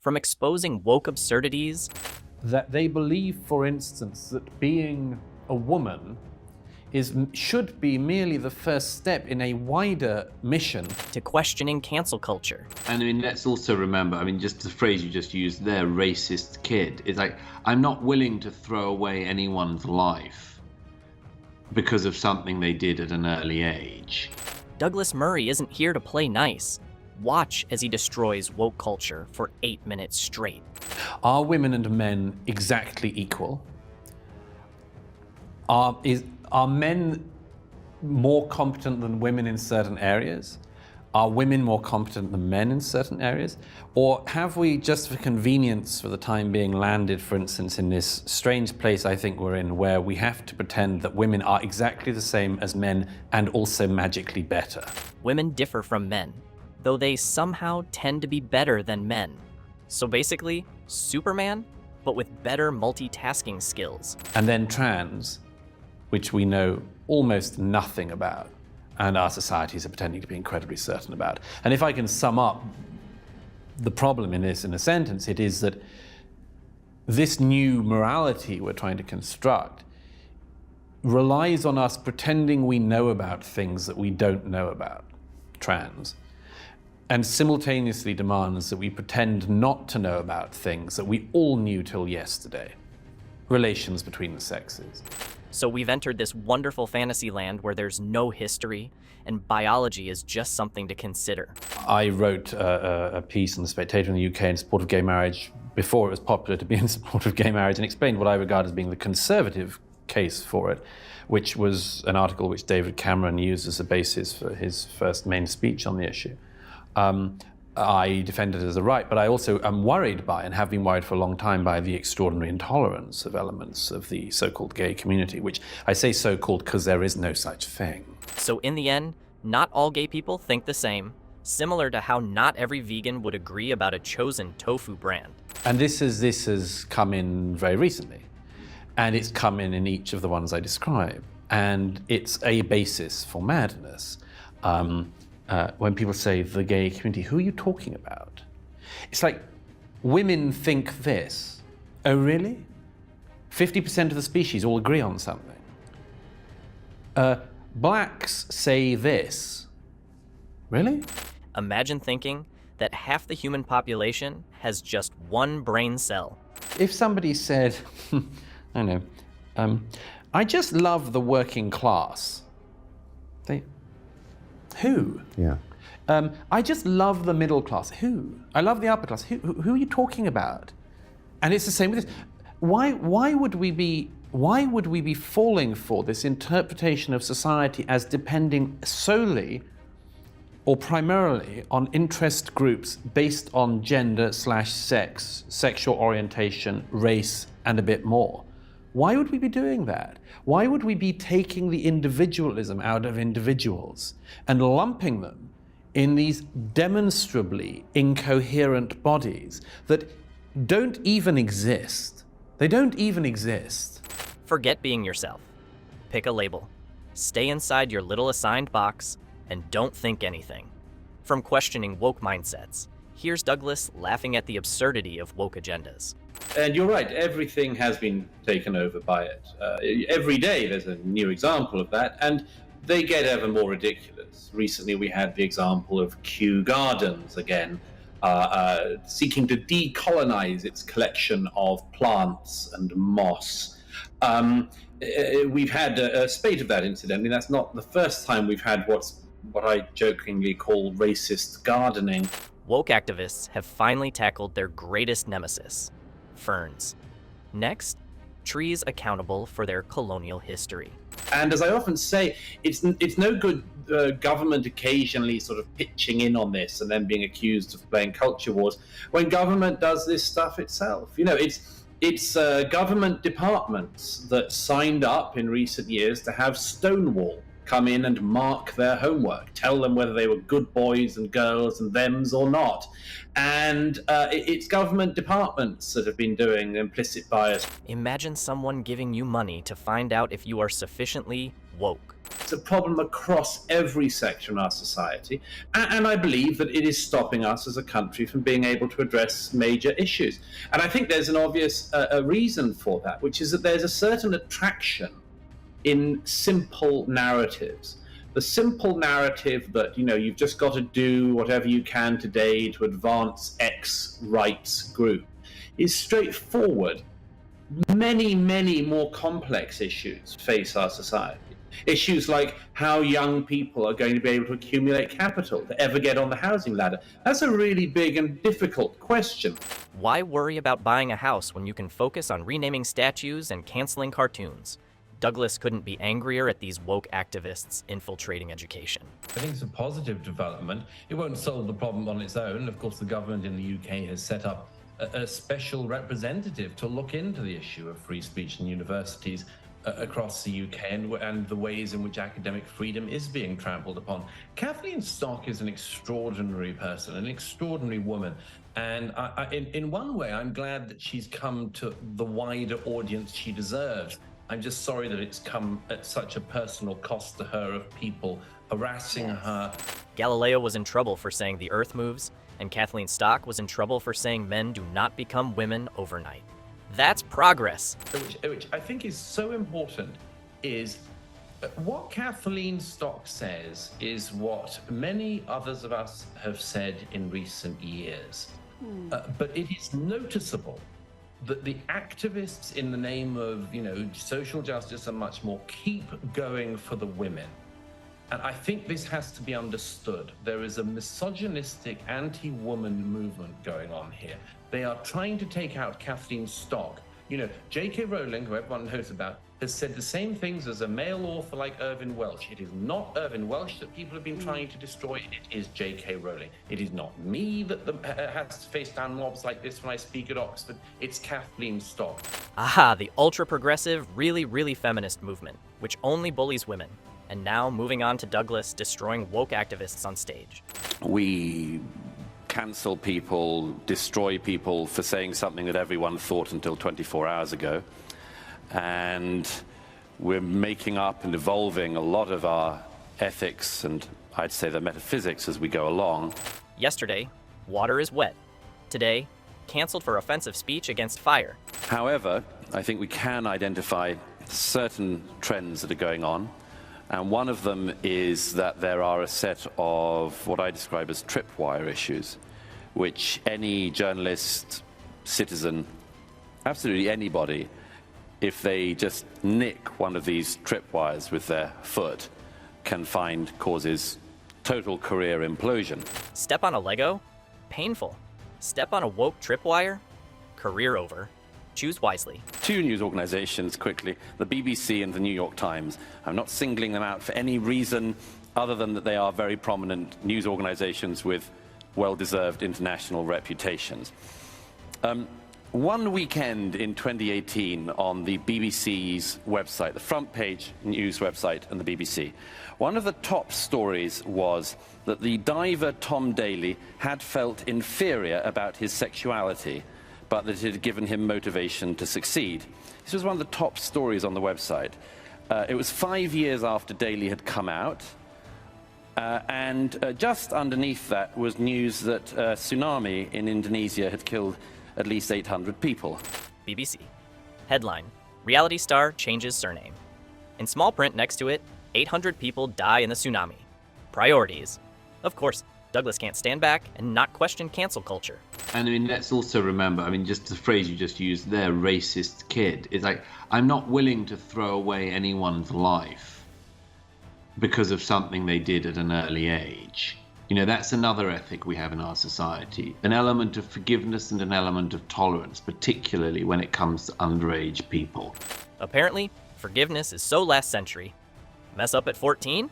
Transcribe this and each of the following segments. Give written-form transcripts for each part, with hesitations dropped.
From exposing woke absurdities That they believe, for instance, that being a woman should be merely the first step in a wider mission. to questioning cancel culture. And I mean, let's also remember, I mean, just the phrase you just used there, racist kid, it's like, I'm not willing to throw away anyone's life because of something they did at an early age. Douglas Murray isn't here to play nice. Watch as he destroys woke culture for 8 minutes straight. Are women and men exactly equal? Are men more competent than women in certain areas? Are women more competent than men in certain areas? Or have we, just for convenience for the time being, landed, for instance, in this strange place I think we're in, where we have to pretend that women are exactly the same as men and also magically better? Women differ from men, though they somehow tend to be better than men. So basically, Superman, but with better multitasking skills. And then trans, which we know almost nothing about, and our societies are pretending to be incredibly certain about. And if I can sum up the problem in this in a sentence, it is that this new morality we're trying to construct relies on us pretending we know about things that we don't know about, trans, and simultaneously demands that we pretend not to know about things that we all knew till yesterday, relations between the sexes. So we've entered this wonderful fantasy land where there's no history, and biology is just something to consider. I wrote a piece in The Spectator in the UK in support of gay marriage before it was popular to be in support of gay marriage, and explained what I regard as being the conservative case for it, which was an article which David Cameron used as a basis for his first main speech on the issue. I defend it as a right, but I also am worried by, and have been worried for a long time by, the extraordinary intolerance of elements of the so-called gay community, which I say so-called because there is no such thing. So in the end, not all gay people think the same, similar to how not every vegan would agree about a chosen tofu brand. And this has come in very recently, and it's come in each of the ones I describe, and it's a basis for madness. When people say the gay community, who are you talking about? It's like, women think this. Oh, really? 50% of the species all agree on something. Blacks say this. Really? Imagine thinking that half the human population has just one brain cell. If somebody said, I don't know, I just love the working class. Who? Yeah. I just love the middle class. Who? I love the upper class. Who are you talking about? And it's the same with this. Why would we be falling for this interpretation of society as depending solely or primarily on interest groups based on gender/sex, sexual orientation, race, and a bit more? Why would we be doing that? Why would we be taking the individualism out of individuals and lumping them in these demonstrably incoherent bodies that don't even exist? They don't even exist. Forget being yourself. Pick a label. Stay inside your little assigned box and don't think anything. From questioning woke mindsets, here's Douglas laughing at the absurdity of woke agendas. And you're right, everything has been taken over by it. Every day there's a new example of that, and they get ever more ridiculous. Recently we had the example of Kew Gardens again, seeking to decolonize its collection of plants and moss. We've had a spate of that, incidentally. That's not the first time we've had what I jokingly call racist gardening. Woke activists have finally tackled their greatest nemesis, ferns. Next, trees accountable for their colonial history. And as I often say, it's no good government occasionally sort of pitching in on this and then being accused of playing culture wars when government does this stuff itself. You know, it's government departments that signed up in recent years to have Stonewall come in and mark their homework, tell them whether they were good boys and girls and thems or not. And it's government departments that have been doing implicit bias. Imagine someone giving you money to find out if you are sufficiently woke. It's a problem across every sector in our society, and I believe that it is stopping us as a country from being able to address major issues. And I think there's an obvious reason for that, which is that there's a certain attraction in simple narratives. The simple narrative that, you've just got to do whatever you can today to advance X rights group is straightforward. Many, many more complex issues face our society. Issues like how young people are going to be able to accumulate capital to ever get on the housing ladder. That's a really big and difficult question. Why worry about buying a house when you can focus on renaming statues and canceling cartoons? Douglas couldn't be angrier at these woke activists infiltrating education. I think it's a positive development. It won't solve the problem on its own. Of course, the government in the UK has set up a special representative to look into the issue of free speech in universities across the UK and the ways in which academic freedom is being trampled upon. Kathleen Stock is an extraordinary person, an extraordinary woman. And in one way, I'm glad that she's come to the wider audience she deserves. I'm just sorry that it's come at such a personal cost to her of people harassing her. Galileo was in trouble for saying the earth moves, and Kathleen Stock was in trouble for saying men do not become women overnight. That's progress. Which I think is so important is what Kathleen Stock says is what many others of us have said in recent years. But it is noticeable that the activists in the name of, social justice and much more keep going for the women. And I think this has to be understood. There is a misogynistic anti-woman movement going on here. They are trying to take out Kathleen Stock. J.K. Rowling, who everyone knows about, has said the same things as a male author like Irvine Welsh. It is not Irvine Welsh that people have been trying to destroy. It is J.K. Rowling. It is not me that has to face down mobs like this when I speak at Oxford. It's Kathleen Stock. Aha, the ultra-progressive, really, really feminist movement, which only bullies women. And now moving on to Douglas destroying woke activists on stage. We cancel people, destroy people for saying something that everyone thought until 24 hours ago. And we're making up and evolving a lot of our ethics and I'd say the metaphysics as we go along. Yesterday, water is wet. Today, canceled for offensive speech against fire. However, I think we can identify certain trends that are going on. And one of them is that there are a set of what I describe as tripwire issues, which any journalist, citizen, absolutely anybody, if they just nick one of these tripwires with their foot, can find causes total career implosion. Step on a Lego? Painful. Step on a woke tripwire? Career over. Choose wisely. Two news organizations quickly, the BBC and the New York Times. I'm not singling them out for any reason other than that they are very prominent news organizations with well-deserved international reputations. One weekend in 2018 on the BBC's website, the front page news website and the BBC, one of the top stories was that the diver Tom Daley had felt inferior about his sexuality, but that it had given him motivation to succeed. This was one of the top stories on the website. It was 5 years after Daley had come out, and just underneath that was news that a tsunami in Indonesia had killed at least 800 people. BBC. Headline: Reality star changes surname. In small print next to it, 800 people die in the tsunami. Priorities. Of course, Douglas can't stand back and not question cancel culture. And let's also remember, just the phrase you just used there, racist kid. It's like, I'm not willing to throw away anyone's life because of something they did at an early age. That's another ethic we have in our society. An element of forgiveness and an element of tolerance, particularly when it comes to underage people. Apparently, forgiveness is so last century. Mess up at 14?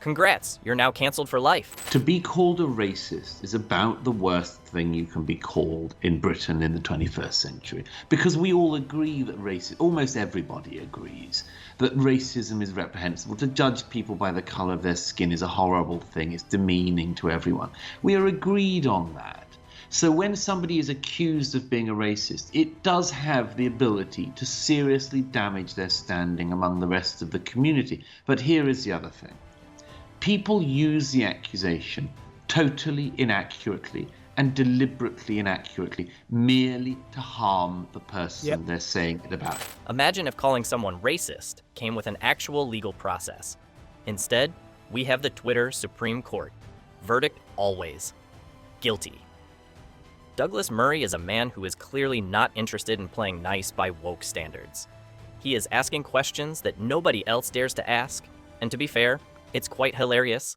Congrats, you're now canceled for life. To be called a racist is about the worst thing you can be called in Britain in the 21st century. Because we all agree that almost everybody agrees, that racism is reprehensible. To judge people by the colour of their skin is a horrible thing. It's demeaning to everyone. We are agreed on that. So when somebody is accused of being a racist, it does have the ability to seriously damage their standing among the rest of the community. But here is the other thing. People use the accusation totally inaccurately and deliberately inaccurately, merely to harm the person they're saying it about. Imagine if calling someone racist came with an actual legal process. Instead, we have the Twitter Supreme Court. Verdict always. Guilty. Douglas Murray is a man who is clearly not interested in playing nice by woke standards. He is asking questions that nobody else dares to ask, and to be fair, it's quite hilarious.